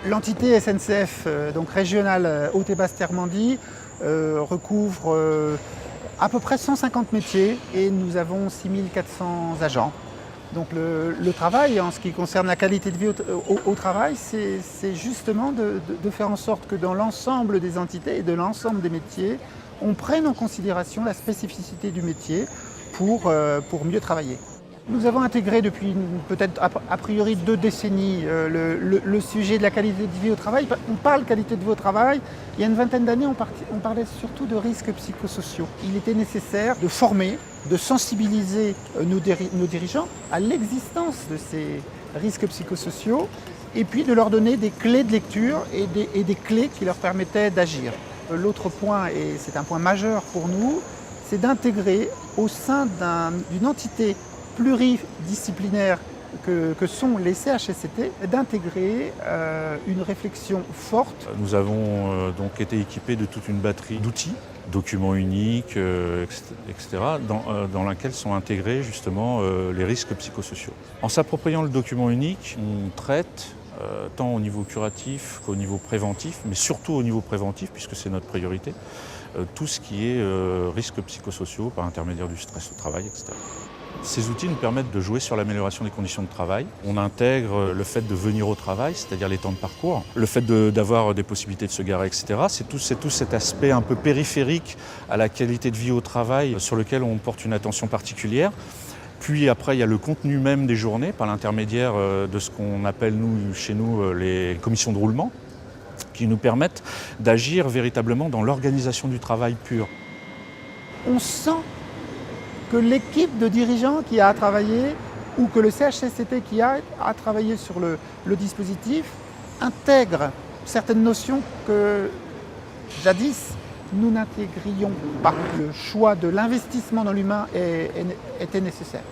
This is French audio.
L'entité SNCF, donc régionale Haute et Basse-Terre-Mendie, recouvre à peu près 150 métiers et nous avons 6400 agents. Donc le travail, en ce qui concerne la qualité de vie au travail, c'est justement de faire en sorte que dans l'ensemble des entités et de l'ensemble des métiers, on prenne en considération la spécificité du métier pour mieux travailler. Nous avons intégré depuis peut-être a priori 2 décennies le sujet de la qualité de vie au travail. On parle qualité de vie au travail. Il y a une vingtaine d'années, on parlait surtout de risques psychosociaux. Il était nécessaire de former, de sensibiliser nos dirigeants à l'existence de ces risques psychosociaux et puis de leur donner des clés de lecture et des clés qui leur permettaient d'agir. L'autre point, et c'est un point majeur pour nous, c'est d'intégrer au sein d'une entité pluridisciplinaires que sont les CHSCT, d'intégrer une réflexion forte. Nous avons donc été équipés de toute une batterie d'outils, documents uniques, etc., dans laquelle sont intégrés justement les risques psychosociaux. En s'appropriant le document unique, on traite tant au niveau curatif qu'au niveau préventif, mais surtout au niveau préventif, puisque c'est notre priorité, tout ce qui est risques psychosociaux par intermédiaire du stress au travail, etc. Ces outils nous permettent de jouer sur l'amélioration des conditions de travail. On intègre le fait de venir au travail, c'est-à-dire les temps de parcours, le fait d'avoir des possibilités de se garer, etc. C'est tout cet aspect un peu périphérique à la qualité de vie au travail sur lequel on porte une attention particulière. Puis après, il y a le contenu même des journées par l'intermédiaire de ce qu'on appelle chez nous les commissions de roulement, qui nous permettent d'agir véritablement dans l'organisation du travail pur. On sent que l'équipe de dirigeants qui a travaillé ou que le CHSCT qui a travaillé sur le dispositif intègre certaines notions que jadis nous n'intégrions pas. Le choix de l'investissement dans l'humain était nécessaire.